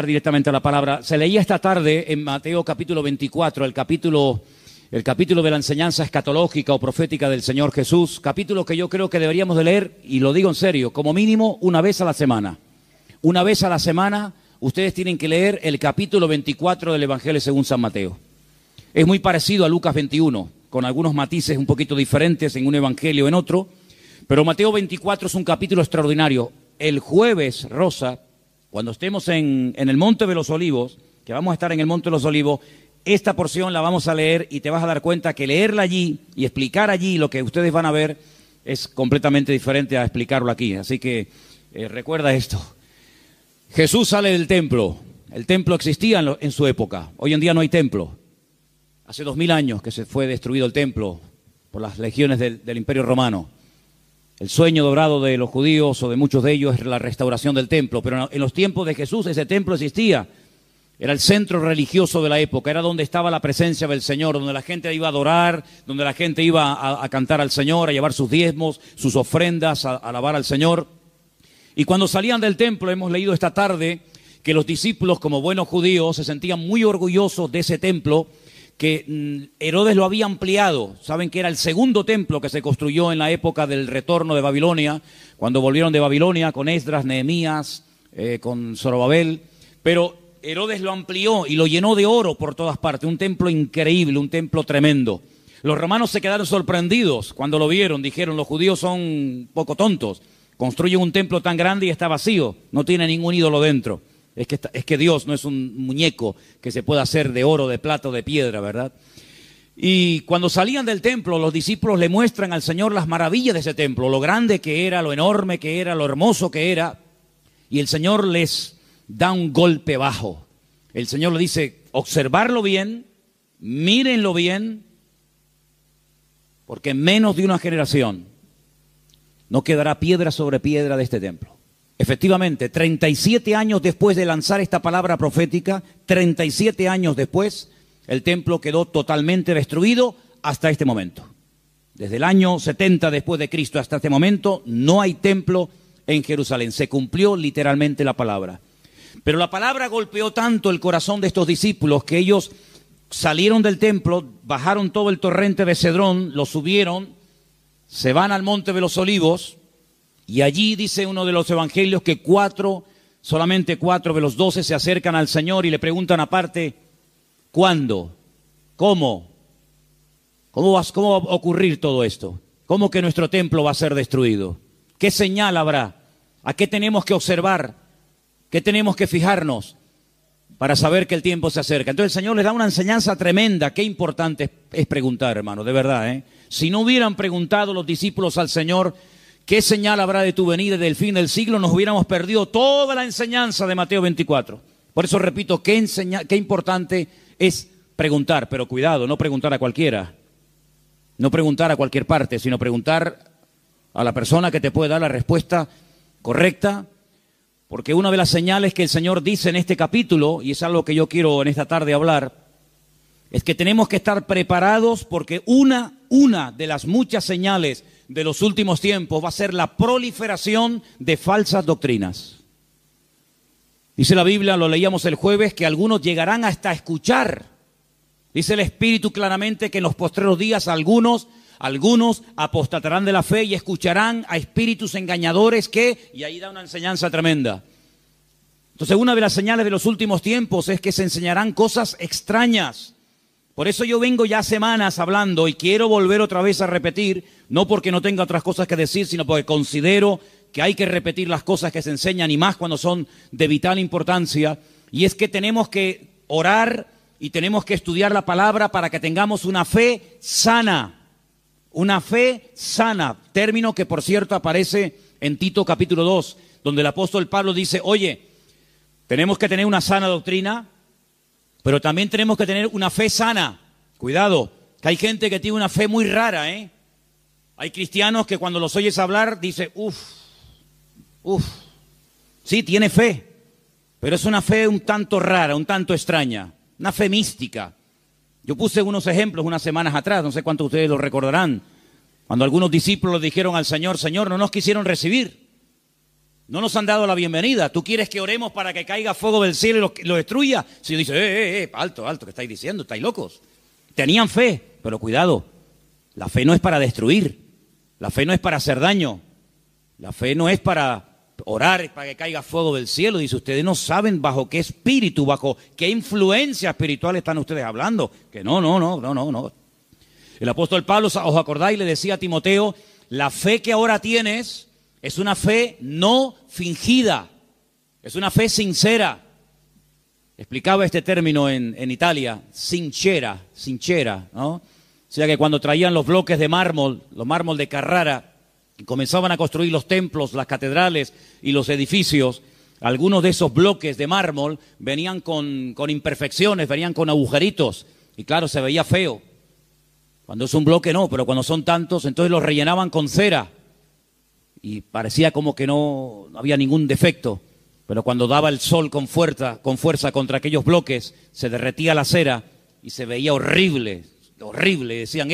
Directamente a la palabra. Se leía esta tarde en Mateo capítulo 24, el capítulo de la enseñanza escatológica o profética del Señor Jesús, capítulo que yo creo que deberíamos de leer, y lo digo en serio, como mínimo una vez a la semana. Una vez a la semana ustedes tienen que leer el capítulo 24 del Evangelio según San Mateo. Es muy parecido a Lucas 21, con algunos matices un poquito diferentes en un evangelio o en otro, pero Mateo 24 es un capítulo extraordinario. El jueves, Rosa, cuando estemos en el Monte de los Olivos, que vamos a estar en el Monte de los Olivos, esta porción la vamos a leer y te vas a dar cuenta que leerla allí y explicar allí lo que ustedes van a ver es completamente diferente a explicarlo aquí. Así que recuerda esto. Jesús sale del templo. El templo existía en su época. Hoy en día no hay templo. Hace 2000 años que se fue destruido el templo por las legiones del Imperio Romano. El sueño dorado de los judíos o de muchos de ellos es la restauración del templo, pero en los tiempos de Jesús ese templo existía. Era el centro religioso de la época, era donde estaba la presencia del Señor, donde la gente iba a adorar, donde la gente iba a cantar al Señor, a llevar sus diezmos, sus ofrendas, a alabar al Señor. Y cuando salían del templo, hemos leído esta tarde que los discípulos, como buenos judíos, se sentían muy orgullosos de ese templo, que Herodes lo había ampliado. Saben que era el segundo templo que se construyó en la época del retorno de Babilonia, cuando volvieron de Babilonia con Esdras, Nehemías, con Zorobabel, pero Herodes lo amplió y lo llenó de oro por todas partes, un templo increíble, un templo tremendo. Los romanos se quedaron sorprendidos cuando lo vieron, dijeron, los judíos son poco tontos, construyen un templo tan grande y está vacío, no tiene ningún ídolo dentro. Es que Dios no es un muñeco que se pueda hacer de oro, de plata o de piedra, ¿verdad? Y cuando salían del templo, los discípulos le muestran al Señor las maravillas de ese templo, lo grande que era, lo enorme que era, lo hermoso que era. Y el Señor les da un golpe bajo. El Señor le dice, observarlo bien, mírenlo bien, porque en menos de una generación no quedará piedra sobre piedra de este templo. Efectivamente, 37 años después de lanzar esta palabra profética, 37 años después, el templo quedó totalmente destruido hasta este momento. Desde el año 70 después de Cristo hasta este momento, no hay templo en Jerusalén. Se cumplió literalmente la palabra. Pero la palabra golpeó tanto el corazón de estos discípulos que ellos salieron del templo, bajaron todo el torrente de Cedrón, lo subieron, se van al Monte de los Olivos. Y allí dice uno de los evangelios que solamente 4 de los 12 se acercan al Señor y le preguntan aparte, ¿cuándo? ¿Cómo? ¿Cómo va a ocurrir todo esto? ¿Cómo que nuestro templo va a ser destruido? ¿Qué señal habrá? ¿A qué tenemos que observar? ¿Qué tenemos que fijarnos para saber que el tiempo se acerca? Entonces el Señor les da una enseñanza tremenda. Qué importante es preguntar, hermano, de verdad, ¿eh? Si no hubieran preguntado los discípulos al Señor, ¿qué señal habrá de tu venida y del fin del siglo? Nos hubiéramos perdido toda la enseñanza de Mateo 24. Por eso repito, qué importante es preguntar, pero cuidado, no preguntar a cualquiera, no preguntar a cualquier parte, sino preguntar a la persona que te puede dar la respuesta correcta, porque una de las señales que el Señor dice en este capítulo, y es algo que yo quiero en esta tarde hablar, es que tenemos que estar preparados porque una de las muchas señales de los últimos tiempos va a ser la proliferación de falsas doctrinas. Dice la Biblia, lo leíamos el jueves, que algunos llegarán hasta escuchar. Dice el Espíritu claramente que en los postreros días algunos apostatarán de la fe y escucharán a espíritus engañadores y ahí da una enseñanza tremenda. Entonces una de las señales de los últimos tiempos es que se enseñarán cosas extrañas. Por eso yo vengo ya semanas hablando y quiero volver otra vez a repetir, no porque no tenga otras cosas que decir, sino porque considero que hay que repetir las cosas que se enseñan y más cuando son de vital importancia. Y es que tenemos que orar y tenemos que estudiar la palabra para que tengamos una fe sana. Una fe sana, término que por cierto aparece en Tito capítulo 2, donde el apóstol Pablo dice, oye, tenemos que tener una sana doctrina, pero también tenemos que tener una fe sana. Cuidado, que hay gente que tiene una fe muy rara, ¿eh? Hay cristianos que cuando los oyes hablar, dice, sí, tiene fe, pero es una fe un tanto rara, un tanto extraña, una fe mística. Yo puse unos ejemplos unas semanas atrás, no sé cuántos de ustedes lo recordarán, cuando algunos discípulos dijeron al Señor, Señor, no nos quisieron recibir. No nos han dado la bienvenida. ¿Tú quieres que oremos para que caiga fuego del cielo y lo destruya? Si dice, alto, ¿qué estáis diciendo? ¿Estáis locos? Tenían fe, pero cuidado, la fe no es para destruir, la fe no es para hacer daño, la fe no es para orar para que caiga fuego del cielo. Dice, ustedes no saben bajo qué espíritu, bajo qué influencia espiritual están ustedes hablando. Que no. El apóstol Pablo, ¿os acordáis? Le decía a Timoteo, la fe que ahora tienes es una fe no fingida, es una fe sincera. Explicaba este término en Italia, sincera, ¿no? O sea que cuando traían los bloques de mármol, los mármol de Carrara, y comenzaban a construir los templos, las catedrales y los edificios, algunos de esos bloques de mármol venían con imperfecciones, venían con agujeritos, y claro, se veía feo. Cuando es un bloque no, pero cuando son tantos, entonces los rellenaban con cera, y parecía como que no había ningún defecto, pero cuando daba el sol con fuerza contra aquellos bloques, se derretía la cera y se veía horrible. Decían,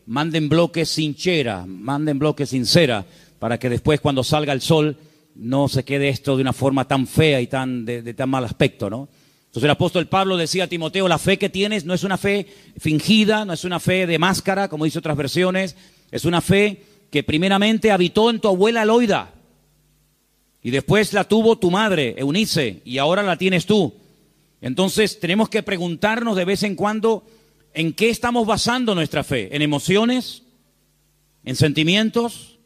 manden bloques sin cera, manden bloques sin cera, para que después cuando salga el sol no se quede esto de una forma tan fea y de tan mal aspecto, ¿no? Entonces el apóstol Pablo decía a Timoteo, la fe que tienes no es una fe fingida, no es una fe de máscara, como dice otras versiones, es una fe que primeramente habitó en tu abuela Loida, y después la tuvo tu madre, Eunice, y ahora la tienes tú. Entonces tenemos que preguntarnos de vez en cuando en qué estamos basando nuestra fe, en emociones, en sentimientos,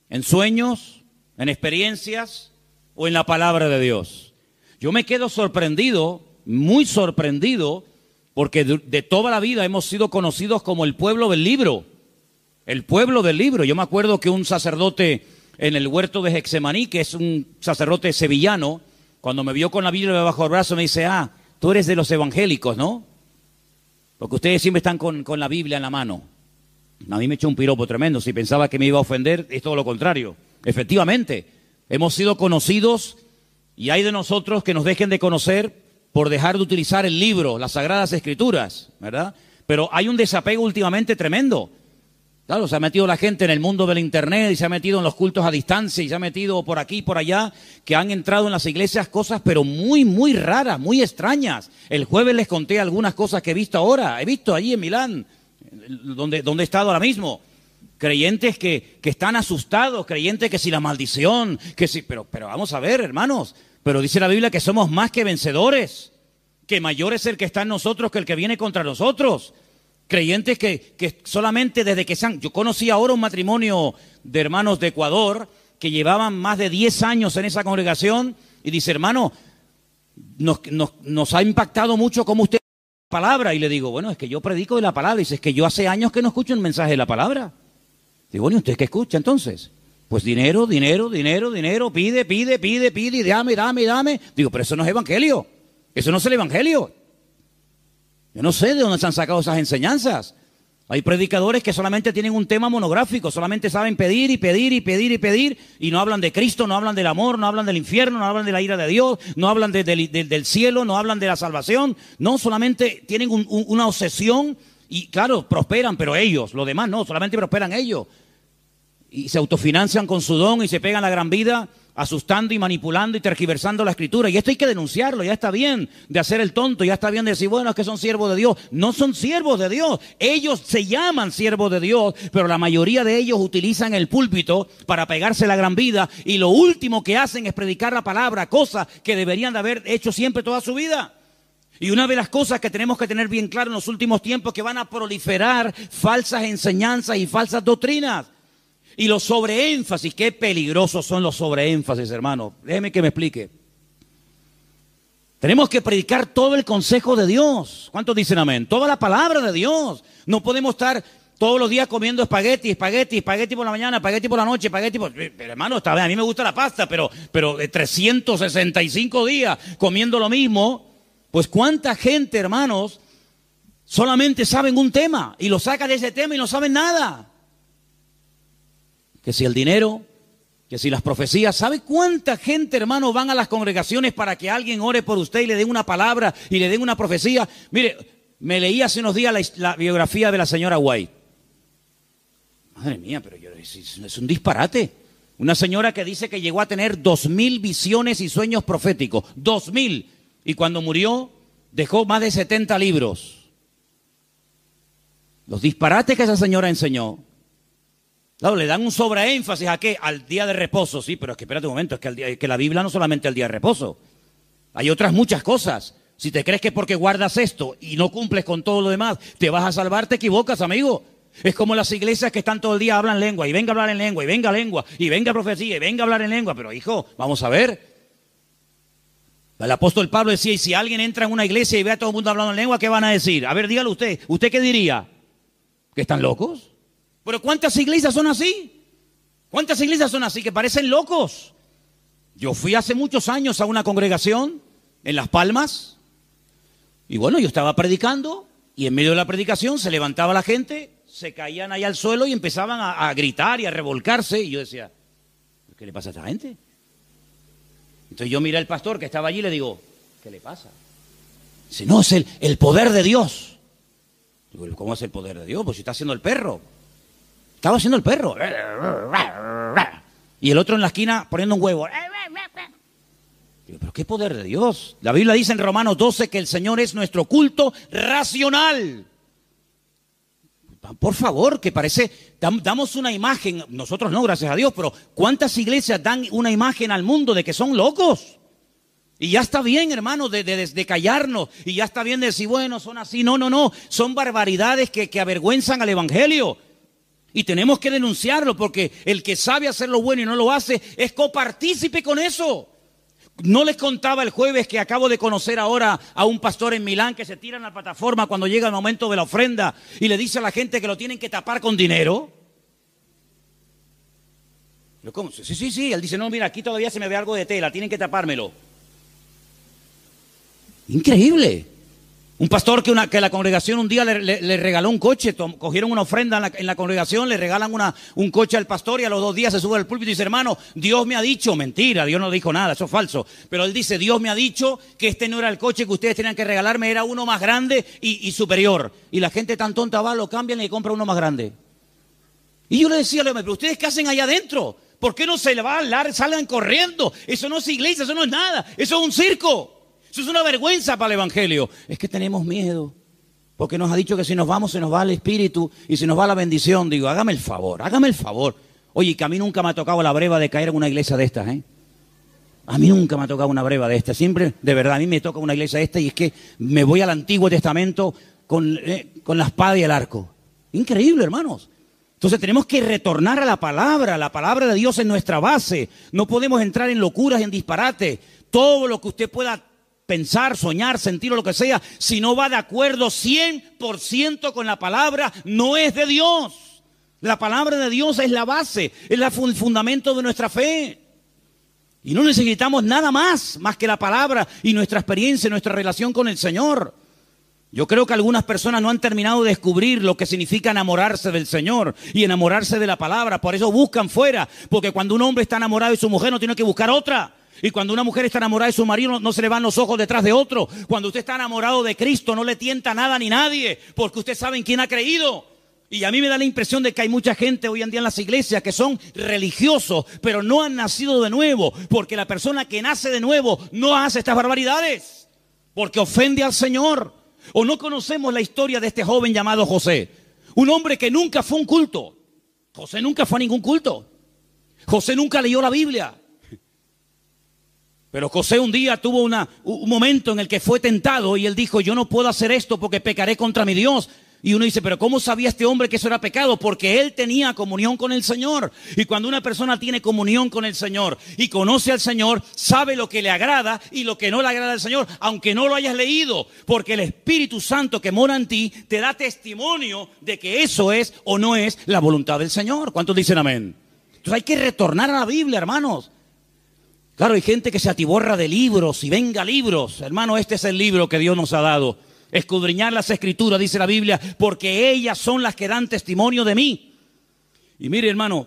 en sueños, en experiencias o en la palabra de Dios. Yo me quedo sorprendido, muy sorprendido, porque de toda la vida hemos sido conocidos como el pueblo del libro. El pueblo del libro. Yo me acuerdo que un sacerdote en el huerto de Getsemaní, que es un sacerdote sevillano, cuando me vio con la Biblia bajo el brazo me dice, tú eres de los evangélicos, ¿no? Porque ustedes siempre están con la Biblia en la mano. A mí me echó un piropo tremendo. Si pensaba que me iba a ofender, es todo lo contrario. Efectivamente, hemos sido conocidos y hay de nosotros que nos dejen de conocer por dejar de utilizar el libro, las Sagradas Escrituras, ¿verdad? Pero hay un desapego últimamente tremendo. Claro, se ha metido la gente en el mundo del internet y se ha metido en los cultos a distancia y se ha metido por aquí y por allá, que han entrado en las iglesias cosas pero muy raras, muy extrañas. El jueves les conté algunas cosas que he visto ahora, he visto allí en Milán, donde he estado ahora mismo. Creyentes que están asustados, creyentes que si la maldición, que si, pero vamos a ver, hermanos, pero dice la Biblia que somos más que vencedores, que mayor es el que está en nosotros que el que viene contra nosotros. Creyentes que solamente desde que yo conocí ahora un matrimonio de hermanos de Ecuador que llevaban más de 10 años en esa congregación y dice, hermano, nos ha impactado mucho cómo usted la palabra. Y le digo, bueno, es que yo predico de la palabra. Y dice, es que yo hace años que no escucho un mensaje de la palabra. Digo, bueno, ¿y usted qué escucha entonces? Pues dinero, pide, y dame. Digo, pero eso no es evangelio, eso no es el evangelio. Yo no sé de dónde se han sacado esas enseñanzas. Hay predicadores que solamente tienen un tema monográfico, solamente saben pedir y no hablan de Cristo, no hablan del amor, no hablan del infierno, no hablan de la ira de Dios, no hablan del cielo, no hablan de la salvación. No, solamente tienen una obsesión y claro, prosperan, pero ellos, los demás no, solamente prosperan ellos. Y se autofinancian con su don y se pegan la gran vida asustando y manipulando y tergiversando la Escritura. Y esto hay que denunciarlo. Ya está bien de hacer el tonto, ya está bien de decir, bueno, es que son siervos de Dios. No son siervos de Dios. Ellos se llaman siervos de Dios, pero la mayoría de ellos utilizan el púlpito para pegarse la gran vida y lo último que hacen es predicar la palabra, cosa que deberían de haber hecho siempre toda su vida. Y una de las cosas que tenemos que tener bien claro en los últimos tiempos es que van a proliferar falsas enseñanzas y falsas doctrinas. Y los sobreénfasis, qué peligrosos son los sobreénfasis, hermano. Déjeme que me explique. Tenemos que predicar todo el consejo de Dios. ¿Cuántos dicen amén? Toda la palabra de Dios. No podemos estar todos los días comiendo espagueti por la mañana, espagueti por la noche, Pero hermano, está bien, a mí me gusta la pasta, pero 365 días comiendo lo mismo. Pues cuánta gente, hermanos, solamente saben un tema y lo saca de ese tema y no saben nada. Que si el dinero, que si las profecías. ¿Sabe cuánta gente, hermano, van a las congregaciones para que alguien ore por usted y le den una palabra y le den una profecía? Mire, me leí hace unos días la biografía de la señora White. Madre mía, pero es un disparate. Una señora que dice que llegó a tener 2000 visiones y sueños proféticos. 2000. Y cuando murió, dejó más de 70 libros. Los disparates que esa señora enseñó. Claro, le dan un sobreénfasis ¿a qué? Al día de reposo. Sí, pero es que espérate un momento, es que la Biblia no solamente el día de reposo. Hay otras muchas cosas. Si te crees que porque guardas esto y no cumples con todo lo demás, te vas a salvar, te equivocas, amigo. Es como las iglesias que están todo el día hablan lengua, y venga a hablar en lengua, y venga lengua, y venga profecía, y venga a hablar en lengua. Pero hijo, vamos a ver. El apóstol Pablo decía, y si alguien entra en una iglesia y ve a todo el mundo hablando en lengua, ¿qué van a decir? A ver, dígalo usted. ¿Usted qué diría? ¿Que están locos? Pero ¿cuántas iglesias son así? ¿Cuántas iglesias son así que parecen locos? Yo fui hace muchos años a una congregación en Las Palmas, y bueno, yo estaba predicando, y en medio de la predicación se levantaba la gente, se caían ahí al suelo y empezaban a gritar y a revolcarse. Y yo decía, ¿qué le pasa a esta gente? Entonces yo miré al pastor que estaba allí y le digo, ¿qué le pasa? Dice, no, es el poder de Dios. Digo, ¿cómo es el poder de Dios? Pues si está haciendo el perro. Estaba haciendo el perro. Y el otro en la esquina poniendo un huevo. Digo, ¿pero qué poder de Dios? La Biblia dice en Romanos 12 que el Señor es nuestro culto racional. Por favor, que parece, damos una imagen, nosotros no, gracias a Dios, pero ¿cuántas iglesias dan una imagen al mundo de que son locos? Y ya está bien, hermano, de callarnos, y ya está bien de decir, bueno, son así. No, son barbaridades que avergüenzan al evangelio. Y tenemos que denunciarlo, porque el que sabe hacer lo bueno y no lo hace, es copartícipe con eso. No les contaba el jueves que acabo de conocer ahora a un pastor en Milán que se tira en la plataforma cuando llega el momento de la ofrenda y le dice a la gente que lo tienen que tapar con dinero. Yo, ¿cómo? Sí. Él dice, no, mira, aquí todavía se me ve algo de tela, tienen que tapármelo. Increíble. Un pastor que la congregación un día le regaló un coche, cogieron una ofrenda en la congregación, le regalan un coche al pastor y a los 2 días se sube al púlpito y dice, hermano, Dios me ha dicho, mentira, Dios no dijo nada, eso es falso. Pero él dice, Dios me ha dicho que este no era el coche que ustedes tenían que regalarme, era uno más grande y superior. Y la gente tan tonta va, lo cambian y le compra uno más grande. Y yo le decía, pero ¿ustedes qué hacen allá adentro? ¿Por qué no se le va a hablar, salgan corriendo? Eso no es iglesia, eso no es nada, eso es un circo. Eso es una vergüenza para el evangelio. Es que tenemos miedo, porque nos ha dicho que si nos vamos se nos va el espíritu y se nos va la bendición. Digo, hágame el favor. Oye, que a mí nunca me ha tocado la breva de caer en una iglesia de estas, ¿eh? A mí nunca me ha tocado una breva de estas. Siempre, de verdad, a mí me toca una iglesia de esta y es que me voy al Antiguo Testamento con la espada y el arco. Increíble, hermanos. Entonces tenemos que retornar a la palabra de Dios es nuestra base. No podemos entrar en locuras y en disparates. Todo lo que usted pueda pensar, soñar, sentir o lo que sea, si no va de acuerdo 100% con la palabra, no es de Dios. La palabra de Dios es la base, es el fundamento de nuestra fe. Y no necesitamos nada más que la palabra y nuestra experiencia, nuestra relación con el Señor. Yo creo que algunas personas no han terminado de descubrir lo que significa enamorarse del Señor y enamorarse de la palabra. Por eso buscan fuera, porque cuando un hombre está enamorado de su mujer no tiene que buscar otra. Y cuando una mujer está enamorada de su marido, no se le van los ojos detrás de otro. Cuando usted está enamorado de Cristo, no le tienta nada ni nadie, porque usted sabe en quién ha creído. Y a mí me da la impresión de que hay mucha gente hoy en día en las iglesias que son religiosos, pero no han nacido de nuevo, porque la persona que nace de nuevo no hace estas barbaridades, porque ofende al Señor. O no conocemos la historia de este joven llamado José, un hombre que nunca fue a un culto. José nunca fue a ningún culto. José nunca leyó la Biblia. Pero José un día tuvo un momento en el que fue tentado y él dijo, yo no puedo hacer esto porque pecaré contra mi Dios. Y uno dice, pero ¿cómo sabía este hombre que eso era pecado? Porque él tenía comunión con el Señor. Y cuando una persona tiene comunión con el Señor y conoce al Señor, sabe lo que le agrada y lo que no le agrada al Señor, aunque no lo hayas leído. Porque el Espíritu Santo que mora en ti te da testimonio de que eso es o no es la voluntad del Señor. ¿Cuántos dicen amén? Entonces hay que retornar a la Biblia, hermanos. Claro, hay gente que se atiborra de libros y venga libros. Hermano, este es el libro que Dios nos ha dado. Escudriñar las Escrituras, dice la Biblia, porque ellas son las que dan testimonio de mí. Y mire, hermano,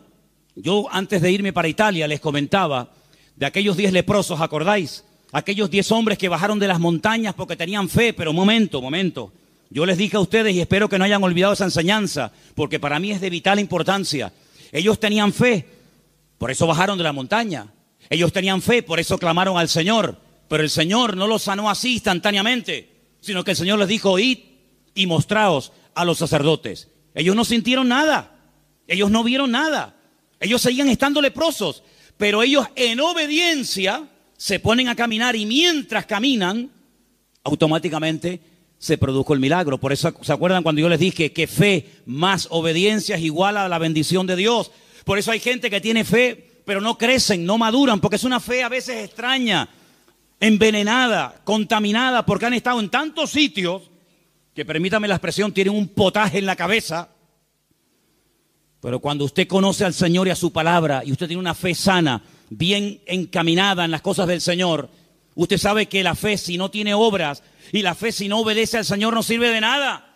yo antes de irme para Italia les comentaba de aquellos 10 leprosos, ¿acordáis? Aquellos 10 hombres que bajaron de las montañas porque tenían fe, pero momento. Yo les dije a ustedes y espero que no hayan olvidado esa enseñanza, porque para mí es de vital importancia. Ellos tenían fe. Por eso bajaron de la montaña. Ellos tenían fe, por eso clamaron al Señor. Pero el Señor no los sanó así instantáneamente, sino que el Señor les dijo, id y mostraos a los sacerdotes. Ellos no sintieron nada. Ellos no vieron nada. Ellos seguían estando leprosos. Pero ellos en obediencia se ponen a caminar y mientras caminan, automáticamente se produjo el milagro. Por eso, ¿se acuerdan cuando yo les dije que fe más obediencia es igual a la bendición de Dios? Por eso hay gente que tiene fe, pero no crecen, no maduran, porque es una fe a veces extraña, envenenada, contaminada, porque han estado en tantos sitios que, permítame la expresión, tienen un potaje en la cabeza. Pero cuando usted conoce al Señor y a su palabra, y usted tiene una fe sana, bien encaminada en las cosas del Señor, usted sabe que la fe, si no tiene obras, y la fe si no obedece al Señor, no sirve de nada.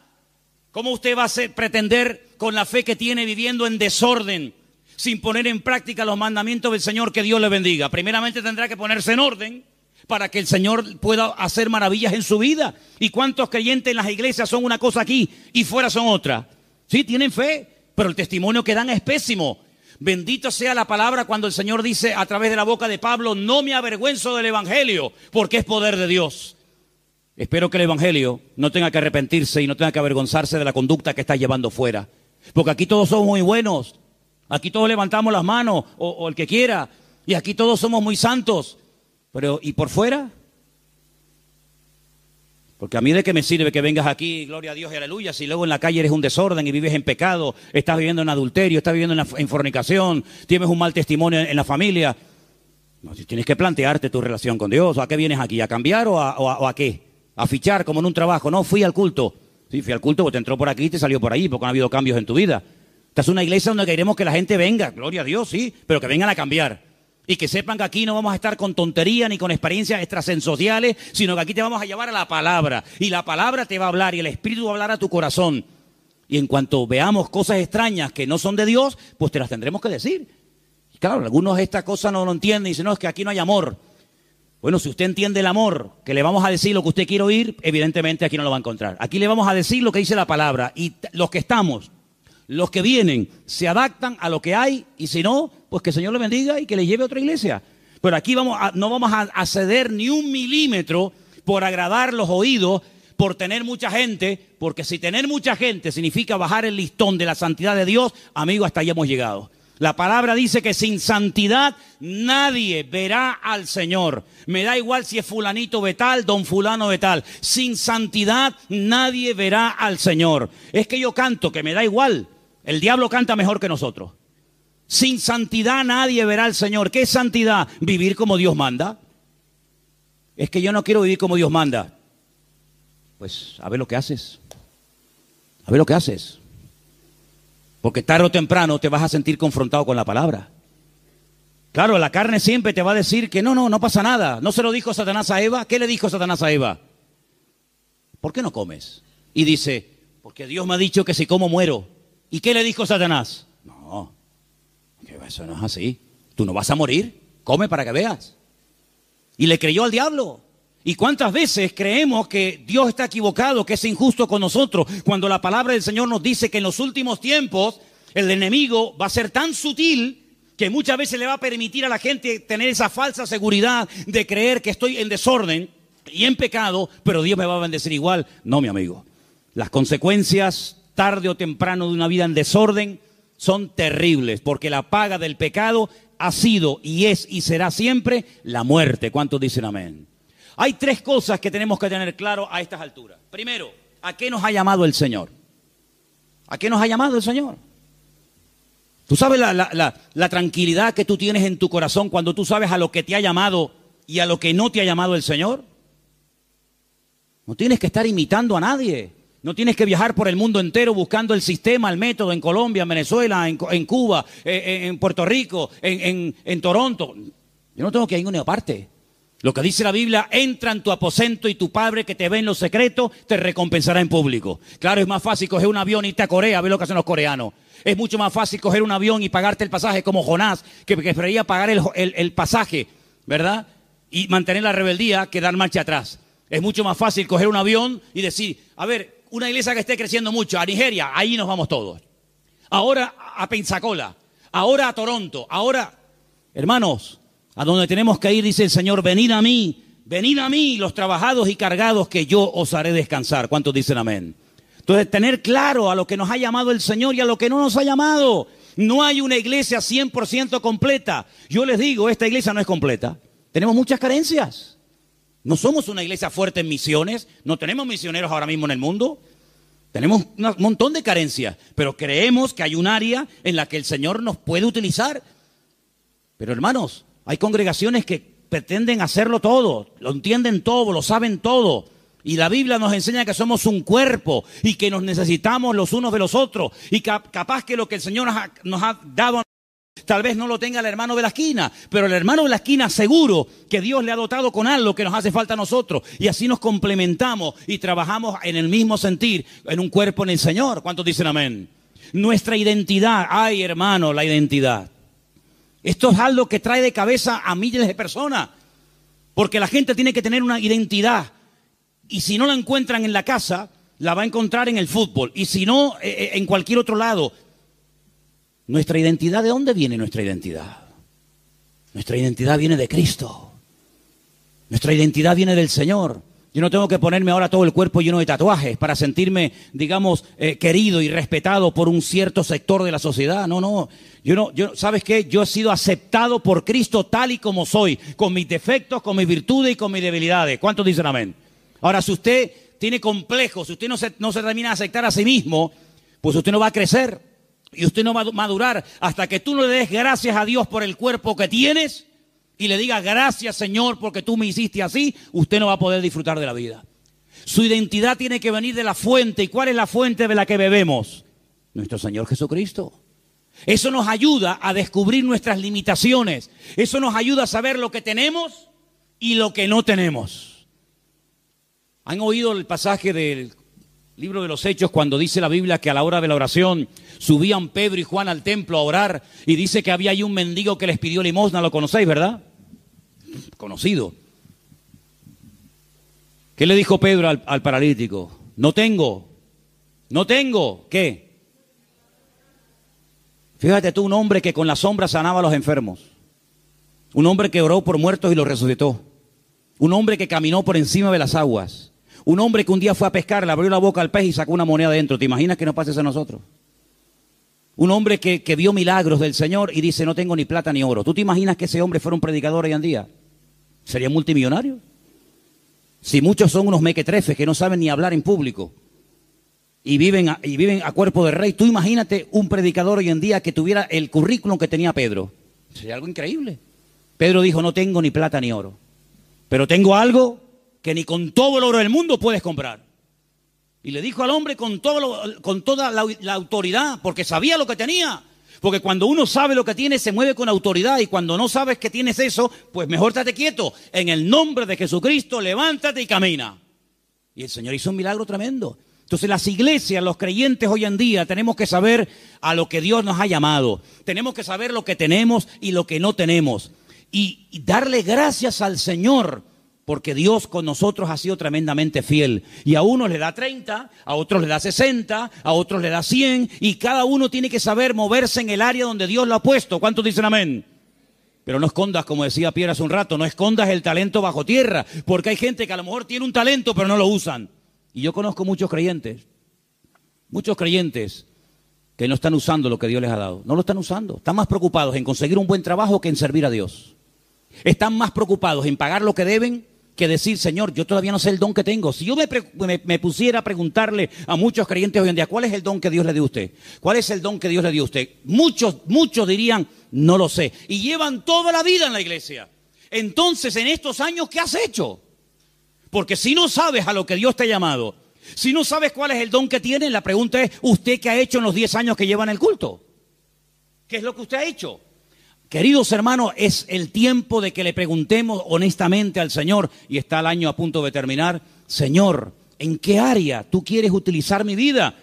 ¿Cómo usted va a pretender con la fe que tiene viviendo en desorden, sin poner en práctica los mandamientos del Señor? Que Dios le bendiga. Primeramente tendrá que ponerse en orden para que el Señor pueda hacer maravillas en su vida. ¿Y cuántos creyentes en las iglesias son una cosa aquí y fuera son otra? Sí, tienen fe, pero el testimonio que dan es pésimo. Bendito sea la palabra cuando el Señor dice a través de la boca de Pablo, no me avergüenzo del Evangelio, porque es poder de Dios. Espero que el Evangelio no tenga que arrepentirse y no tenga que avergonzarse de la conducta que está llevando fuera. Porque aquí todos somos muy buenos, aquí todos levantamos las manos, o el que quiera, y aquí todos somos muy santos. Pero, ¿y por fuera? Porque a mí de qué me sirve que vengas aquí, gloria a Dios y aleluya, si luego en la calle eres un desorden y vives en pecado, estás viviendo en adulterio, estás viviendo en fornicación, tienes un mal testimonio en la familia. No, tienes que plantearte tu relación con Dios. ¿A qué vienes aquí? ¿A cambiar o a qué? ¿A fichar como en un trabajo? No, fui al culto. Sí, fui al culto porque te entró por aquí y te salió por ahí, porque no ha habido cambios en tu vida. Esta es una iglesia donde queremos que la gente venga, gloria a Dios, sí, pero que vengan a cambiar. Y que sepan que aquí no vamos a estar con tontería ni con experiencias extrasensoriales, sino que aquí te vamos a llevar a la palabra. Y la palabra te va a hablar y el Espíritu va a hablar a tu corazón. Y en cuanto veamos cosas extrañas que no son de Dios, pues te las tendremos que decir. Y claro, algunos esta cosa no lo entienden y dicen, no, es que aquí no hay amor. Bueno, si usted entiende el amor, que le vamos a decir lo que usted quiere oír, evidentemente aquí no lo va a encontrar. Aquí le vamos a decir lo que dice la palabra. Y los que estamos, los que vienen, se adaptan a lo que hay, y si no, pues que el Señor le bendiga y que le lleve a otra iglesia. Pero aquí no vamos a ceder ni un milímetro por agradar los oídos, por tener mucha gente, porque si tener mucha gente significa bajar el listón de la santidad de Dios, amigo, hasta ahí hemos llegado. La palabra dice que sin santidad nadie verá al Señor. Me da igual si es fulanito de tal, don fulano de tal. Sin santidad nadie verá al Señor. Es que yo canto, que me da igual. El diablo canta mejor que nosotros. Sin santidad nadie verá al Señor. ¿Qué es santidad? Vivir como Dios manda. Es que yo no quiero vivir como Dios manda. Pues a ver lo que haces. A ver lo que haces. Porque tarde o temprano te vas a sentir confrontado con la palabra. Claro, la carne siempre te va a decir que no pasa nada. ¿No se lo dijo Satanás a Eva? ¿Qué le dijo Satanás a Eva? ¿Por qué no comes? Y dice, porque Dios me ha dicho que si como muero. ¿Y qué le dijo Satanás? No, que eso no es así. Tú no vas a morir, come para que veas. Y le creyó al diablo. ¿Y cuántas veces creemos que Dios está equivocado, que es injusto con nosotros, cuando la palabra del Señor nos dice que en los últimos tiempos el enemigo va a ser tan sutil que muchas veces le va a permitir a la gente tener esa falsa seguridad de creer que estoy en desorden y en pecado, pero Dios me va a bendecir igual? No, mi amigo. Las consecuencias, tarde o temprano, de una vida en desorden son terribles, porque la paga del pecado ha sido y es y será siempre la muerte. ¿Cuántos dicen amén? Hay tres cosas que tenemos que tener claro a estas alturas. Primero, ¿a qué nos ha llamado el Señor? ¿A qué nos ha llamado el Señor? ¿Tú sabes la tranquilidad que tú tienes en tu corazón cuando tú sabes a lo que te ha llamado y a lo que no te ha llamado el Señor? No tienes que estar imitando a nadie. No tienes que viajar por el mundo entero buscando el sistema, el método en Colombia, en Venezuela, en Cuba, en Puerto Rico, en Toronto. Yo no tengo que ir a ninguna parte. Lo que dice la Biblia, entra en tu aposento y tu Padre que te ve en lo secreto te recompensará en público. Claro, es más fácil coger un avión y irte a Corea, a ver lo que hacen los coreanos. Es mucho más fácil coger un avión y pagarte el pasaje como Jonás, que preferiría pagar el pasaje, ¿verdad? Y mantener la rebeldía que dar marcha atrás. Es mucho más fácil coger un avión y decir, a ver, una iglesia que esté creciendo mucho, a Nigeria, ahí nos vamos todos. Ahora a Pensacola, ahora a Toronto, ahora... Hermanos, a donde tenemos que ir, dice el Señor, venid a mí, los trabajados y cargados, que yo os haré descansar. ¿Cuántos dicen amén? Entonces, tener claro a lo que nos ha llamado el Señor y a lo que no nos ha llamado. No hay una iglesia 100% completa. Yo les digo, esta iglesia no es completa. Tenemos muchas carencias. No somos una iglesia fuerte en misiones. No tenemos misioneros ahora mismo en el mundo. Tenemos un montón de carencias. Pero creemos que hay un área en la que el Señor nos puede utilizar. Pero hermanos, hay congregaciones que pretenden hacerlo todo. Lo entienden todo, lo saben todo. Y la Biblia nos enseña que somos un cuerpo y que nos necesitamos los unos de los otros. Y capaz que lo que el Señor nos ha dado, tal vez no lo tenga el hermano de la esquina, pero el hermano de la esquina seguro que Dios le ha dotado con algo que nos hace falta a nosotros. Y así nos complementamos y trabajamos en el mismo sentir, en un cuerpo en el Señor. ¿Cuántos dicen amén? Nuestra identidad, ay hermano, la identidad. Esto es algo que trae de cabeza a miles de personas. Porque la gente tiene que tener una identidad. Y si no la encuentran en la casa, la va a encontrar en el fútbol. Y si no, en cualquier otro lado. ¿Nuestra identidad? ¿De dónde viene nuestra identidad? Nuestra identidad viene de Cristo. Nuestra identidad viene del Señor. Yo no tengo que ponerme ahora todo el cuerpo lleno de tatuajes para sentirme, digamos, querido y respetado por un cierto sector de la sociedad. No. ¿Sabes qué? Yo he sido aceptado por Cristo tal y como soy, con mis defectos, con mis virtudes y con mis debilidades. ¿Cuántos dicen amén? Ahora, si usted tiene complejos, si usted no se termina de aceptar a sí mismo, pues usted no va a crecer y usted no va a madurar hasta que tú no le des gracias a Dios por el cuerpo que tienes y le digas gracias, Señor, porque tú me hiciste así, usted no va a poder disfrutar de la vida. Su identidad tiene que venir de la fuente. ¿Y cuál es la fuente de la que bebemos? Nuestro Señor Jesucristo. Eso nos ayuda a descubrir nuestras limitaciones. Eso nos ayuda a saber lo que tenemos y lo que no tenemos. ¿Han oído el pasaje del libro de los Hechos cuando dice la Biblia que a la hora de la oración subían Pedro y Juan al templo a orar y dice que había ahí un mendigo que les pidió limosna? Lo conocéis, ¿verdad? Conocido. ¿Qué le dijo Pedro al paralítico? No tengo. ¿Qué? Fíjate tú, un hombre que con la sombra sanaba a los enfermos. Un hombre que oró por muertos y los resucitó. Un hombre que caminó por encima de las aguas. Un hombre que un día fue a pescar, le abrió la boca al pez y sacó una moneda dentro. ¿Te imaginas que nos pase eso a nosotros? Un hombre que vio milagros del Señor y dice, no tengo ni plata ni oro. ¿Tú te imaginas que ese hombre fuera un predicador hoy en día? ¿Sería multimillonario? Si muchos son unos mequetrefes que no saben ni hablar en público y viven a cuerpo de rey, tú imagínate un predicador hoy en día que tuviera el currículum que tenía Pedro. Sería algo increíble. Pedro dijo, no tengo ni plata ni oro, pero tengo algo que ni con todo el oro del mundo puedes comprar. Y le dijo al hombre con toda la autoridad, porque sabía lo que tenía. Porque cuando uno sabe lo que tiene, se mueve con autoridad. Y cuando no sabes que tienes eso, pues mejor estate quieto. En el nombre de Jesucristo, levántate y camina. Y el Señor hizo un milagro tremendo. Entonces las iglesias, los creyentes hoy en día, tenemos que saber a lo que Dios nos ha llamado. Tenemos que saber lo que tenemos y lo que no tenemos. Y darle gracias al Señor, porque Dios con nosotros ha sido tremendamente fiel. Y a unos le da 30, a otros le da 60, a otros le da 100. Y cada uno tiene que saber moverse en el área donde Dios lo ha puesto. ¿Cuántos dicen amén? Pero no escondas, como decía Pierre hace un rato, no escondas el talento bajo tierra. Porque hay gente que a lo mejor tiene un talento pero no lo usan. Y yo conozco muchos creyentes que no están usando lo que Dios les ha dado. No lo están usando. Están más preocupados en conseguir un buen trabajo que en servir a Dios. Están más preocupados en pagar lo que deben que decir, Señor, yo todavía no sé el don que tengo. Si yo me pusiera a preguntarle a muchos creyentes hoy en día, ¿cuál es el don que Dios le dio a usted? ¿Cuál es el don que Dios le dio a usted? Muchos dirían, no lo sé. Y llevan toda la vida en la iglesia. Entonces, en estos años, ¿qué has hecho? Porque si no sabes a lo que Dios te ha llamado, si no sabes cuál es el don que tienes, la pregunta es, ¿usted qué ha hecho en los 10 años que lleva en el culto? ¿Qué es lo que usted ha hecho? Queridos hermanos, es el tiempo de que le preguntemos honestamente al Señor, y está el año a punto de terminar, Señor, ¿en qué área tú quieres utilizar mi vida?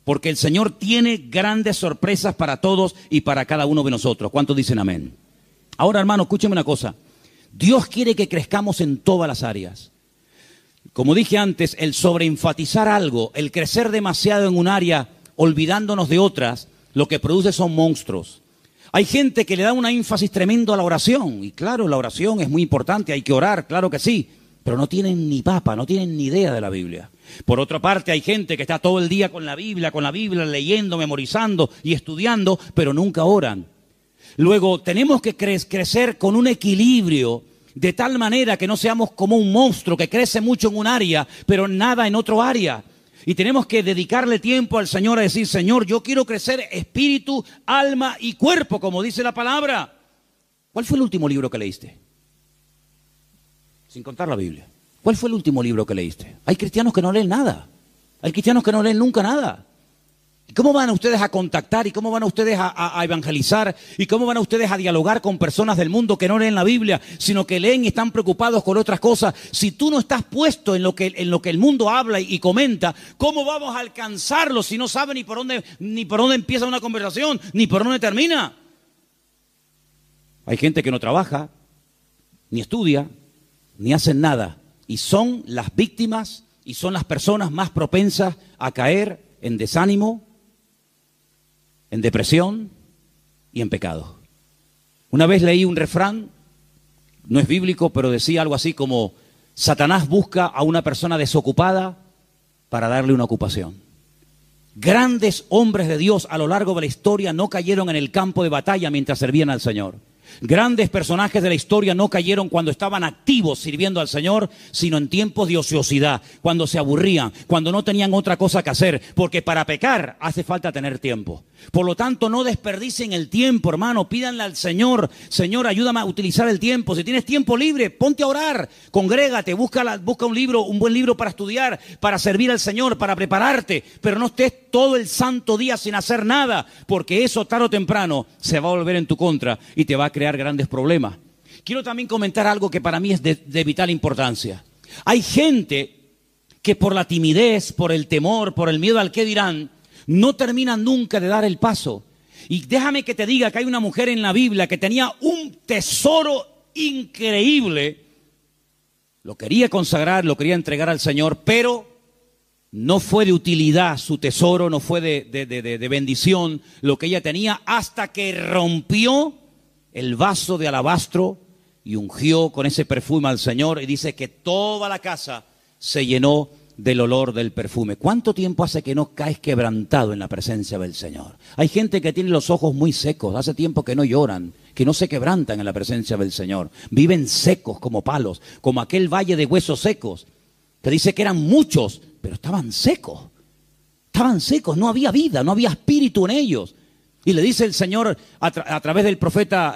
Porque el Señor tiene grandes sorpresas para todos y para cada uno de nosotros. ¿Cuántos dicen amén? Ahora, hermano, escúcheme una cosa. Dios quiere que crezcamos en todas las áreas. Como dije antes, el sobreenfatizar algo, el crecer demasiado en un área, olvidándonos de otras, lo que produce son monstruos. Hay gente que le da un énfasis tremendo a la oración. Y claro, la oración es muy importante, hay que orar, claro que sí. Pero no tienen ni papa, no tienen ni idea de la Biblia. Por otra parte, hay gente que está todo el día con la Biblia, leyendo, memorizando y estudiando, pero nunca oran. Luego, tenemos que crecer con un equilibrio, de tal manera que no seamos como un monstruo que crece mucho en un área, pero nada en otro área. Y tenemos que dedicarle tiempo al Señor a decir, Señor, yo quiero crecer espíritu, alma y cuerpo, como dice la palabra. ¿Cuál fue el último libro que leíste? Sin contar la Biblia. ¿Cuál fue el último libro que leíste? Hay cristianos que no leen nada. Hay cristianos que no leen nunca nada. ¿Y cómo van ustedes a contactar? ¿Y cómo van ustedes a evangelizar? ¿Y cómo van ustedes a dialogar con personas del mundo que no leen la Biblia, sino que leen y están preocupados con otras cosas? Si tú no estás puesto en lo que el mundo habla y comenta, ¿cómo vamos a alcanzarlo si no sabe ni por dónde empieza una conversación, ni por dónde termina? Hay gente que no trabaja, ni estudia, ni hacen nada. Y son las víctimas y son las personas más propensas a caer en desánimo, en depresión y en pecado. Una vez leí un refrán, no es bíblico, pero decía algo así como: Satanás busca a una persona desocupada para darle una ocupación. Grandes hombres de Dios a lo largo de la historia no cayeron en el campo de batalla mientras servían al Señor. Grandes personajes de la historia no cayeron cuando estaban activos sirviendo al Señor, sino en tiempos de ociosidad, cuando se aburrían, cuando no tenían otra cosa que hacer, porque para pecar hace falta tener tiempo. Por lo tanto, no desperdicien el tiempo, hermano. Pídanle al Señor: Señor, ayúdame a utilizar el tiempo. Si tienes tiempo libre, ponte a orar, congrégate, busca un libro, un buen libro para estudiar, para servir al Señor, para prepararte, pero no estés todo el santo día sin hacer nada, porque eso tarde o temprano se va a volver en tu contra y te va a crear grandes problemas. Quiero también comentar algo que para mí es de vital importancia. Hay gente que por la timidez, por el temor, por el miedo al qué dirán, no terminan nunca de dar el paso. Y déjame que te diga que hay una mujer en la Biblia que tenía un tesoro increíble. Lo quería consagrar, lo quería entregar al Señor, pero no fue de utilidad su tesoro, no fue de bendición lo que ella tenía, hasta que rompió el vaso de alabastro y ungió con ese perfume al Señor, y dice que toda la casa se llenó del olor del perfume. ¿Cuánto tiempo hace que no caes quebrantado en la presencia del Señor? Hay gente que tiene los ojos muy secos, hace tiempo que no lloran, que no se quebrantan en la presencia del Señor. Viven secos como palos, como aquel valle de huesos secos, que dice que eran muchos, pero estaban secos, no había vida, no había espíritu en ellos. Y le dice el Señor a través del profeta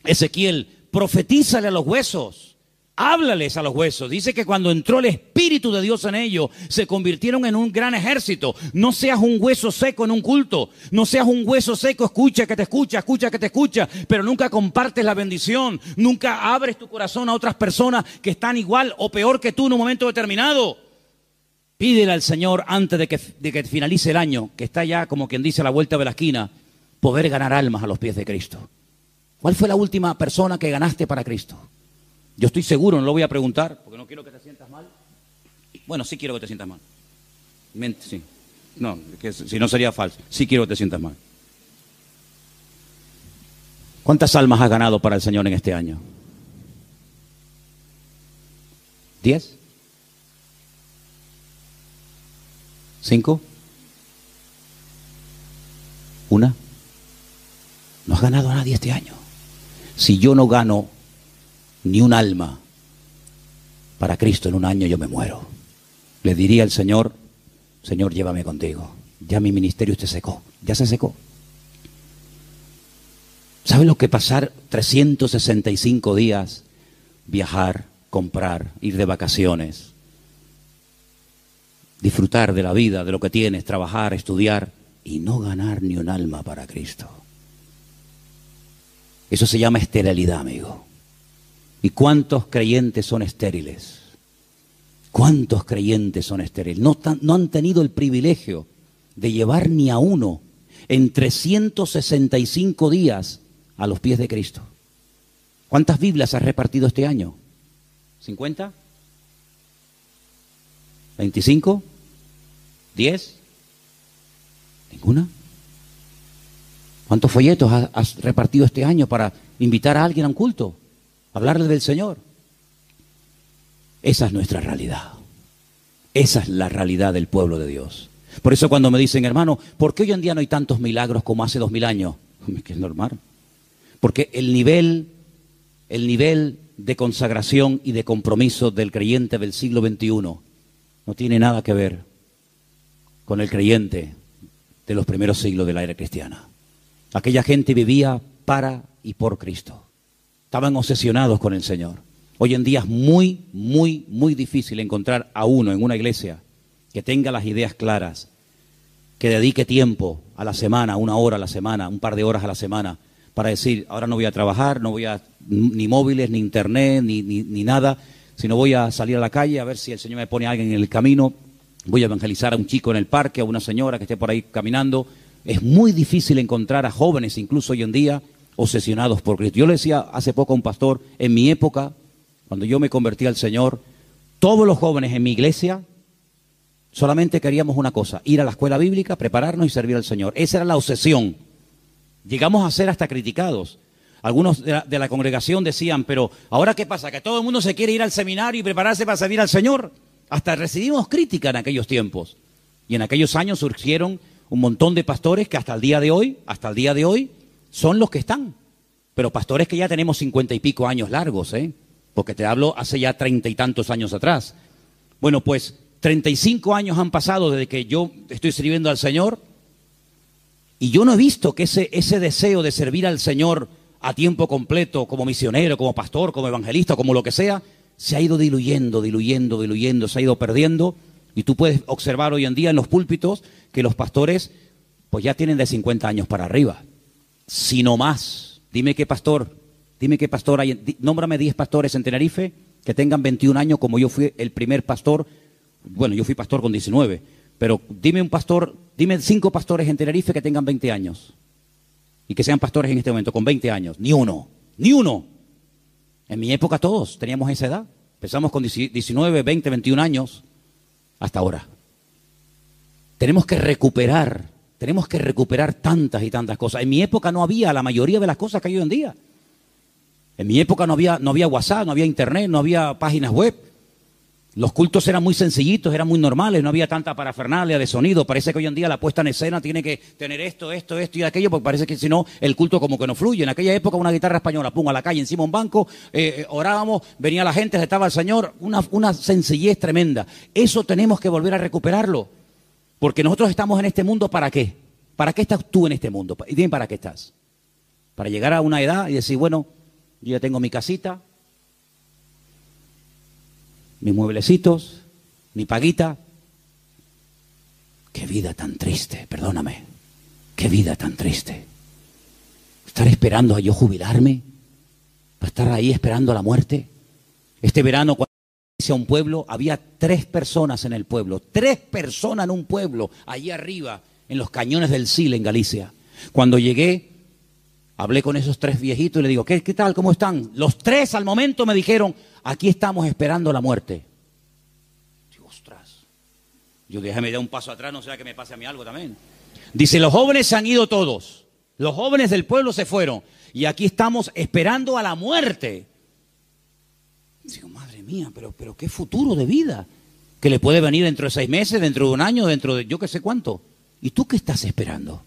Ezequiel: profetízale a los huesos, háblales a los huesos. Dice que cuando entró el Espíritu de Dios en ellos, se convirtieron en un gran ejército. No seas un hueso seco en un culto, no seas un hueso seco, escucha que te escucha, pero nunca compartes la bendición, nunca abres tu corazón a otras personas que están igual o peor que tú en un momento determinado. Pídele al Señor antes de que finalice el año, que está ya, como quien dice, a la vuelta de la esquina, poder ganar almas a los pies de Cristo. ¿Cuál fue la última persona que ganaste para Cristo? Yo estoy seguro, no lo voy a preguntar, porque no quiero que te sientas mal. Bueno, sí quiero que te sientas mal. Sí. No, que si no sería falso. Sí quiero que te sientas mal. ¿Cuántas almas has ganado para el Señor en este año? ¿10? ¿5? ¿1? No has ganado a nadie este año. Si yo no gano ni un alma para Cristo en un año, yo me muero. Le diría al Señor: Señor, llévame contigo. Ya mi ministerio se secó, ya se secó. ¿Sabe lo que pasar 365 días, viajar, comprar, ir de vacaciones, disfrutar de la vida, de lo que tienes, trabajar, estudiar y no ganar ni un alma para Cristo? Eso se llama esterilidad, amigo. ¿Y cuántos creyentes son estériles? ¿Cuántos creyentes son estériles? No han tenido el privilegio de llevar ni a uno en 365 días a los pies de Cristo. ¿Cuántas Biblias has repartido este año? ¿50? ¿25? ¿10? ¿Ninguna? ¿Cuántos folletos has repartido este año para invitar a alguien a un culto? Hablarle del Señor. Esa es nuestra realidad. Esa es la realidad del pueblo de Dios. Por eso cuando me dicen, hermano, ¿por qué hoy en día no hay tantos milagros como hace 2000 años? Es que es normal. Porque el nivel de consagración y de compromiso del creyente del siglo XXI no tiene nada que ver con el creyente de los primeros siglos de la era cristiana. Aquella gente vivía para y por Cristo. Estaban obsesionados con el Señor. Hoy en día es muy, muy, muy difícil encontrar a uno en una iglesia que tenga las ideas claras, que dedique tiempo a la semana, 1 hora a la semana, un par de horas a la semana, para decir, ahora no voy a trabajar, no voy a ni móviles, ni internet, ni nada, sino voy a salir a la calle a ver si el Señor me pone a alguien en el camino, voy a evangelizar a un chico en el parque, a una señora que esté por ahí caminando. Es muy difícil encontrar a jóvenes, incluso hoy en día, obsesionados por Cristo. Yo le decía hace poco a un pastor, en mi época, cuando yo me convertí al Señor, todos los jóvenes en mi iglesia solamente queríamos una cosa, ir a la escuela bíblica, prepararnos y servir al Señor. Esa era la obsesión. Llegamos a ser hasta criticados. Algunos de la congregación decían, pero ¿ahora qué pasa? ¿Que todo el mundo se quiere ir al seminario y prepararse para servir al Señor? Hasta recibimos crítica en aquellos tiempos. Y en aquellos años surgieron un montón de pastores que hasta el día de hoy, son los que están. Pero pastores que ya tenemos 50 y pico años largos, porque te hablo hace ya 30 y tantos años atrás. Bueno, pues 35 años han pasado desde que yo estoy sirviendo al Señor y yo no he visto que ese deseo de servir al Señor a tiempo completo, como misionero, como pastor, como evangelista, como lo que sea, se ha ido diluyendo, se ha ido perdiendo. Y tú puedes observar hoy en día en los púlpitos que los pastores pues ya tienen de 50 años para arriba, si no más. Dime qué pastor hay, nómbrame 10 pastores en Tenerife que tengan 21 años como yo fui el primer pastor. Bueno, yo fui pastor con 19, pero dime 5 pastores en Tenerife que tengan 20 años y que sean pastores en este momento con 20 años. Ni uno. En mi época todos teníamos esa edad. Empezamos con 19, 20, 21 años hasta ahora. Tenemos que recuperar tantas y tantas cosas. En mi época no había la mayoría de las cosas que hay hoy en día. En mi época no había WhatsApp, no había internet, no había páginas web. Los cultos eran muy sencillitos, eran muy normales, no había tanta parafernalia de sonido. Parece que hoy en día la puesta en escena tiene que tener esto y aquello, porque parece que si no, el culto como que no fluye. En aquella época una guitarra española, pum, a la calle, encima un banco, orábamos, venía la gente, estaba el Señor, una sencillez tremenda. Eso tenemos que volver a recuperarlo, porque nosotros estamos en este mundo, ¿para qué? ¿Para qué estás tú en este mundo? Y dime, ¿para qué estás? Para llegar a una edad y decir, bueno, yo ya tengo mi casita, mis mueblecitos, mi paguita. Qué vida tan triste, perdóname. Qué vida tan triste. Estar esperando a yo jubilarme, para estar ahí esperando la muerte. Este verano, cuando hice a un pueblo, había 3 personas en el pueblo. 3 personas en un pueblo, allí arriba, en los cañones del Sil, en Galicia. Cuando llegué, hablé con esos 3 viejitos y le digo, ¿qué tal? ¿Cómo están? Los 3 al momento me dijeron, aquí estamos esperando la muerte. Digo, ostras. Yo déjame dar un paso atrás, no sea que me pase a mí algo también. Dice, los jóvenes se han ido todos. Los jóvenes del pueblo se fueron. Y aquí estamos esperando a la muerte. Digo, madre mía, pero qué futuro de vida. Que le puede venir dentro de 6 meses, dentro de un año, dentro de yo qué sé cuánto. ¿Y tú qué estás esperando?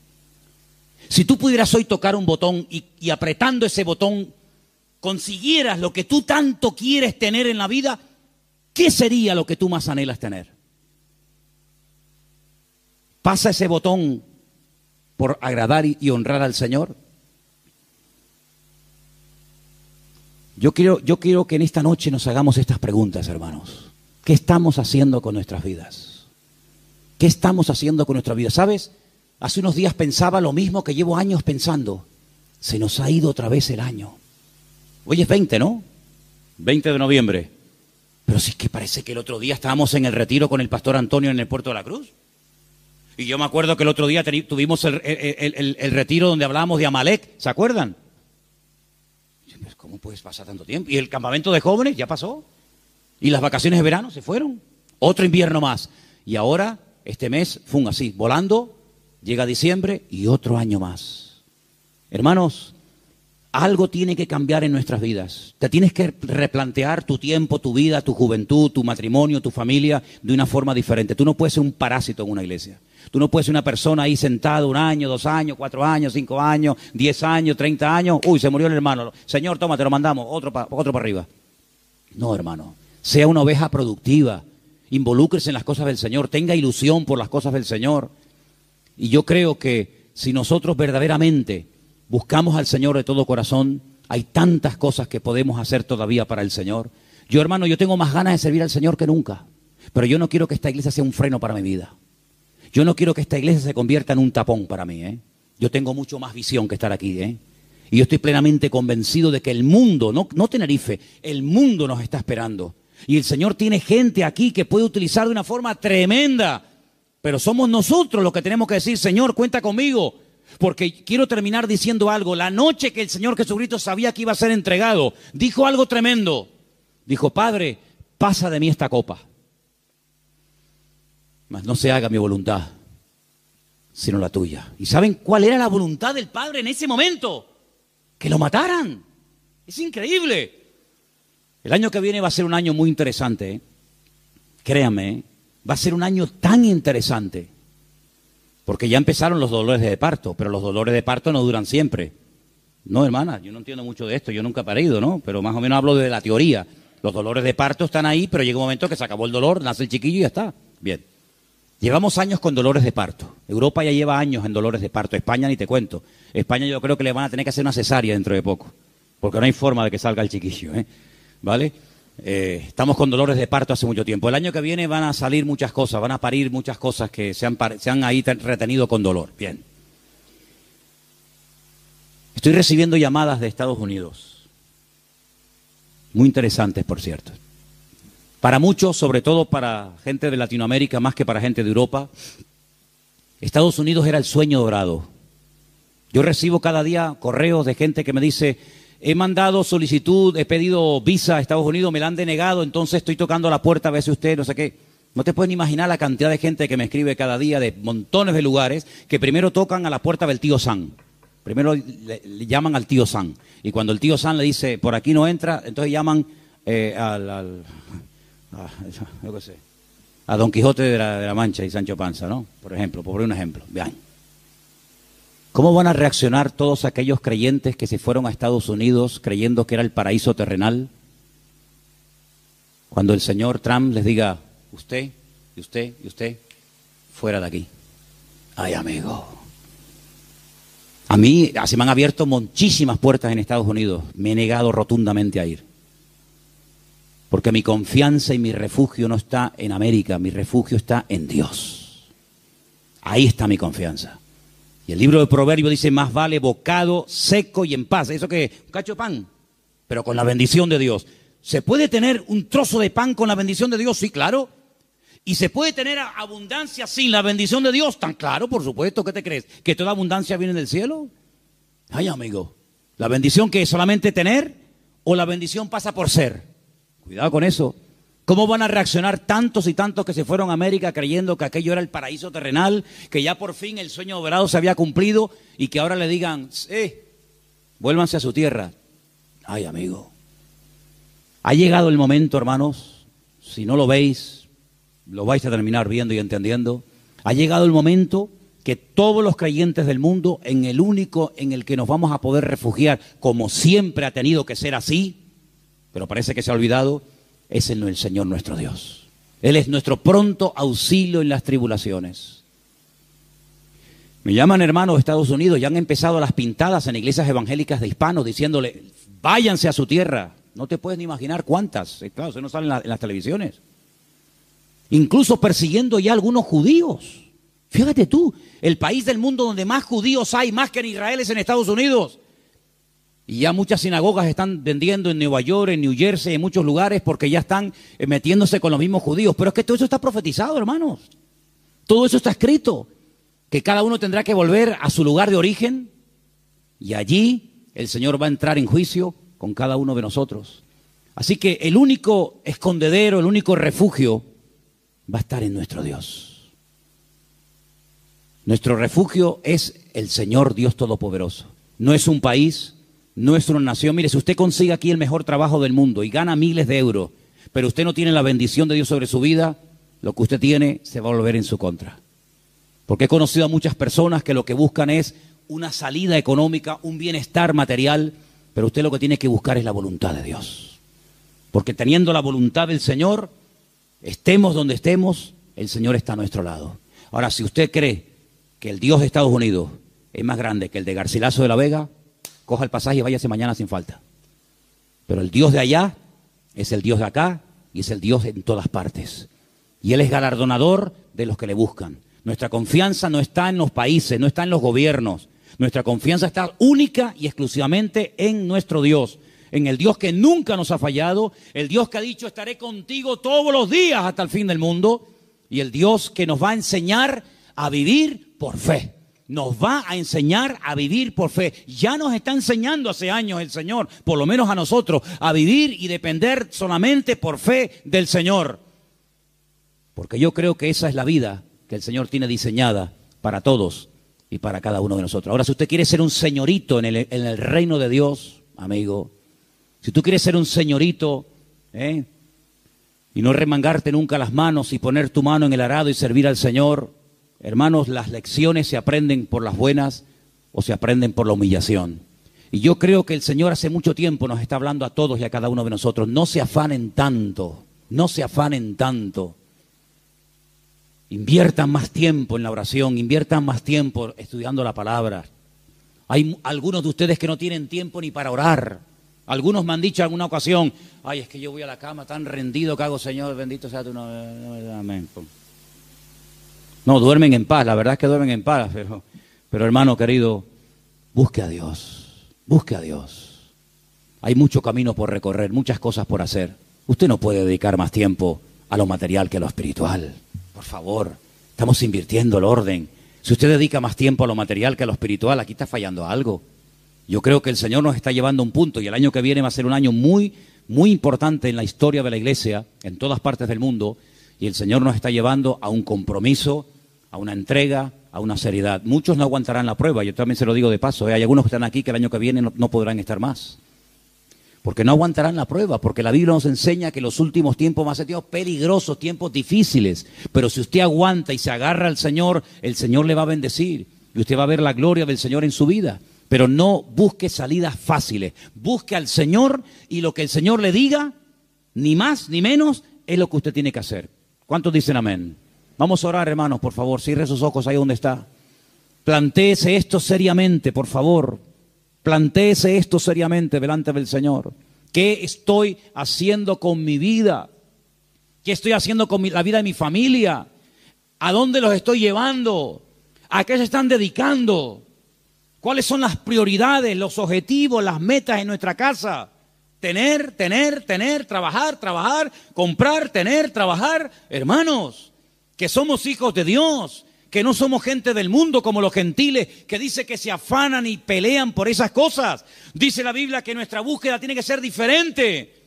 Si tú pudieras hoy tocar un botón y apretando ese botón consiguieras lo que tú tanto quieres tener en la vida, ¿qué sería lo que tú más anhelas tener? ¿Pasa ese botón por agradar y honrar al Señor? Yo quiero que en esta noche nos hagamos estas preguntas, hermanos. ¿Qué estamos haciendo con nuestras vidas? ¿Qué estamos haciendo con nuestras vidas? ¿Sabes? Hace unos días pensaba lo mismo que llevo años pensando. Se nos ha ido otra vez el año. Hoy es 20, ¿no? 20 de noviembre. Pero sí que parece que el otro día estábamos en el retiro con el pastor Antonio en el Puerto de la Cruz. Y yo me acuerdo que el otro día tuvimos el retiro donde hablábamos de Amalek. ¿Se acuerdan? Pues, ¿cómo puedes pasar tanto tiempo? Y el campamento de jóvenes ya pasó. Y las vacaciones de verano se fueron. Otro invierno más. Y ahora, este mes, así, volando, llega diciembre y otro año más. Hermanos, algo tiene que cambiar en nuestras vidas. Te tienes que replantear tu tiempo, tu vida, tu juventud, tu matrimonio, tu familia de una forma diferente. Tú no puedes ser un parásito en una iglesia. Tú no puedes ser una persona ahí sentada 1 año, 2 años, 4 años, 5 años, 10 años, 30 años. Uy, se murió el hermano. Señor, toma, te lo mandamos. Otro para arriba. No, hermano. Sea una oveja productiva. Involúcrese en las cosas del Señor. Tenga ilusión por las cosas del Señor. Y yo creo que si nosotros verdaderamente buscamos al Señor de todo corazón, hay tantas cosas que podemos hacer todavía para el Señor. Yo, hermano, yo tengo más ganas de servir al Señor que nunca. Pero yo no quiero que esta iglesia sea un freno para mi vida. Yo no quiero que esta iglesia se convierta en un tapón para mí, ¿eh? Yo tengo mucho más visión que estar aquí, ¿eh? Y yo estoy plenamente convencido de que el mundo, no Tenerife, el mundo nos está esperando. Y el Señor tiene gente aquí que puede utilizar de una forma tremenda. Pero somos nosotros los que tenemos que decir, Señor, cuenta conmigo. Porque quiero terminar diciendo algo. La noche que el Señor Jesucristo sabía que iba a ser entregado, dijo algo tremendo. Dijo, Padre, pasa de mí esta copa. Mas no se haga mi voluntad, sino la tuya. ¿Y saben cuál era la voluntad del Padre en ese momento? Que lo mataran. Es increíble. El año que viene va a ser un año muy interesante, ¿eh? Créanme, ¿eh? Va a ser un año tan interesante. Porque ya empezaron los dolores de parto, pero los dolores de parto no duran siempre. No, hermana, yo no entiendo mucho de esto, yo nunca he parido, ¿no? Pero más o menos hablo de la teoría. Los dolores de parto están ahí, pero llega un momento que se acabó el dolor, nace el chiquillo y ya está. Bien. Llevamos años con dolores de parto. Europa ya lleva años en dolores de parto. España ni te cuento. España yo creo que le van a tener que hacer una cesárea dentro de poco. Porque no hay forma de que salga el chiquillo, ¿eh? ¿Vale? Estamos con dolores de parto hace mucho tiempo. El año que viene van a salir muchas cosas, van a parir muchas cosas que se han ahí retenido con dolor. Bien. Estoy recibiendo llamadas de Estados Unidos. Muy interesantes, por cierto. Para muchos, sobre todo para gente de Latinoamérica, más que para gente de Europa, Estados Unidos era el sueño dorado. Yo recibo cada día correos de gente que me dice, he mandado solicitud, he pedido visa a Estados Unidos, me la han denegado, entonces estoy tocando la puerta a ver si usted, no sé qué. No te puedes imaginar la cantidad de gente que me escribe cada día de montones de lugares que primero tocan a la puerta del tío Sam. Primero le llaman al tío Sam. Y cuando el tío Sam le dice, por aquí no entra, entonces llaman yo qué sé, a Don Quijote de la Mancha y Sancho Panza, ¿no? Por ejemplo, por un ejemplo. Vean. ¿Cómo van a reaccionar todos aquellos creyentes que se fueron a Estados Unidos creyendo que era el paraíso terrenal? Cuando el señor Trump les diga, usted, y usted, y usted, fuera de aquí. Ay, amigo. A mí se me han abierto muchísimas puertas en Estados Unidos. Me he negado rotundamente a ir. Porque mi confianza y mi refugio no está en América, mi refugio está en Dios. Ahí está mi confianza. Y el libro de Proverbios dice, más vale bocado seco y en paz. ¿Eso qué es? Un cacho de pan, pero con la bendición de Dios. ¿Se puede tener un trozo de pan con la bendición de Dios? Sí, claro. ¿Y se puede tener abundancia sin la bendición de Dios? Tan claro, por supuesto. ¿Qué te crees? ¿Que toda abundancia viene del cielo? Ay, amigo. ¿La bendición que es solamente tener o la bendición pasa por ser? Cuidado con eso. ¿Cómo van a reaccionar tantos y tantos que se fueron a América creyendo que aquello era el paraíso terrenal, que ya por fin el sueño dorado se había cumplido y que ahora le digan, vuélvanse a su tierra? Ay, amigo. Ha llegado el momento, hermanos, si no lo veis, lo vais a terminar viendo y entendiendo. Ha llegado el momento que todos los creyentes del mundo, en el único en el que nos vamos a poder refugiar, como siempre ha tenido que ser así, pero parece que se ha olvidado, es en el Señor nuestro Dios. Él es nuestro pronto auxilio en las tribulaciones. Me llaman hermanos de Estados Unidos, ya han empezado las pintadas en iglesias evangélicas de hispanos diciéndole, váyanse a su tierra. No te puedes ni imaginar cuántas. Claro, eso no sale en las televisiones. Incluso persiguiendo ya a algunos judíos. Fíjate tú, el país del mundo donde más judíos hay, más que en Israel, es en Estados Unidos. Y ya muchas sinagogas están vendiendo en Nueva York, en New Jersey, en muchos lugares, porque ya están metiéndose con los mismos judíos. Pero es que todo eso está profetizado, hermanos. Todo eso está escrito. Que cada uno tendrá que volver a su lugar de origen. Y allí el Señor va a entrar en juicio con cada uno de nosotros. Así que el único escondedero, el único refugio va a estar en nuestro Dios. Nuestro refugio es el Señor Dios Todopoderoso. no es un país, no es una nación. Mire, si usted consigue aquí el mejor trabajo del mundo y gana miles de euros, pero usted no tiene la bendición de Dios sobre su vida, lo que usted tiene se va a volver en su contra. Porque he conocido a muchas personas que lo que buscan es una salida económica, un bienestar material, pero usted lo que tiene que buscar es la voluntad de Dios. Porque teniendo la voluntad del Señor, estemos donde estemos, el Señor está a nuestro lado. Ahora, si usted cree que el Dios de Estados Unidos es más grande que el de Garcilaso de la Vega, coja el pasaje y váyase mañana sin falta. Pero el Dios de allá es el Dios de acá y es el Dios en todas partes. Y Él es galardonador de los que le buscan. Nuestra confianza no está en los países, no está en los gobiernos. Nuestra confianza está única y exclusivamente en nuestro Dios. En el Dios que nunca nos ha fallado, el Dios que ha dicho estaré contigo todos los días hasta el fin del mundo, y el Dios que nos va a enseñar a vivir por fe. Nos va a enseñar a vivir por fe. Ya nos está enseñando hace años el Señor, por lo menos a nosotros, a vivir y depender solamente por fe del Señor. Porque yo creo que esa es la vida que el Señor tiene diseñada para todos y para cada uno de nosotros. Ahora, si usted quiere ser un señorito en el reino de Dios, amigo, si tú quieres ser un señorito, y no remangarte nunca las manos y poner tu mano en el arado y servir al Señor, hermanos, las lecciones se aprenden por las buenas o se aprenden por la humillación. Y yo creo que el Señor hace mucho tiempo nos está hablando a todos y a cada uno de nosotros. No se afanen tanto, no se afanen tanto. Inviertan más tiempo en la oración, inviertan más tiempo estudiando la palabra. Hay algunos de ustedes que no tienen tiempo ni para orar. Algunos me han dicho en alguna ocasión, ay, es que yo voy a la cama tan rendido que hago, Señor, bendito sea tu nombre. Amén. No, duermen en paz, la verdad es que duermen en paz, pero hermano querido, busque a Dios, busque a Dios. Hay mucho camino por recorrer, muchas cosas por hacer. Usted no puede dedicar más tiempo a lo material que a lo espiritual. Por favor, estamos invirtiendo el orden. Si usted dedica más tiempo a lo material que a lo espiritual, aquí está fallando algo. Yo creo que el Señor nos está llevando a un punto, y el año que viene va a ser un año muy, muy importante en la historia de la iglesia, en todas partes del mundo, y el Señor nos está llevando a un compromiso, a una entrega, a una seriedad. Muchos no aguantarán la prueba, yo también se lo digo de paso, hay algunos que están aquí que el año que viene no podrán estar más. Porque no aguantarán la prueba, porque la Biblia nos enseña que los últimos tiempos van a ser tiempos peligrosos, tiempos difíciles. Pero si usted aguanta y se agarra al Señor, el Señor le va a bendecir. Y usted va a ver la gloria del Señor en su vida. Pero no busque salidas fáciles. Busque al Señor y lo que el Señor le diga, ni más ni menos, es lo que usted tiene que hacer. ¿Cuántos dicen amén? Vamos a orar, hermanos, por favor. Cierre sus ojos ahí donde está. Plantéese esto seriamente, por favor. Plantéese esto seriamente delante del Señor. ¿Qué estoy haciendo con mi vida? ¿Qué estoy haciendo con la vida de mi familia? ¿A dónde los estoy llevando? ¿A qué se están dedicando? ¿Cuáles son las prioridades, los objetivos, las metas en nuestra casa? Tener, trabajar, comprar, trabajar. Hermanos, que somos hijos de Dios, que no somos gente del mundo como los gentiles, que dice que se afanan y pelean por esas cosas. Dice la Biblia que nuestra búsqueda tiene que ser diferente.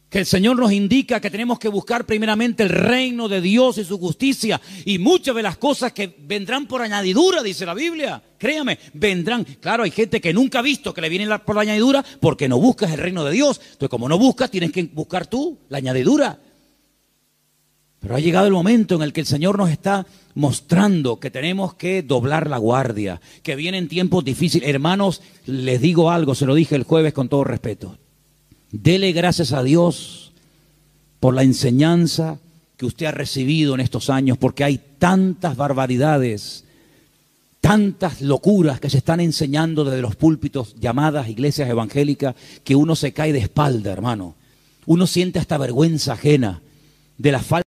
Que el Señor nos indica que tenemos que buscar primeramente el reino de Dios y su justicia. Y muchas de las cosas que vendrán por añadidura, dice la Biblia. Créame, vendrán. Claro, hay gente que nunca ha visto que le vienen por la añadidura porque no buscas el reino de Dios. Entonces, como no buscas, tienes que buscar tú la añadidura. Pero ha llegado el momento en el que el Señor nos está mostrando que tenemos que doblar la guardia, que vienen tiempos difíciles. Hermanos, les digo algo, se lo dije el jueves con todo respeto. Dele gracias a Dios por la enseñanza que usted ha recibido en estos años, porque hay tantas barbaridades, tantas locuras que se están enseñando desde los púlpitos llamadas iglesias evangélicas, que uno se cae de espalda, hermano. Uno siente hasta vergüenza ajena de la falta.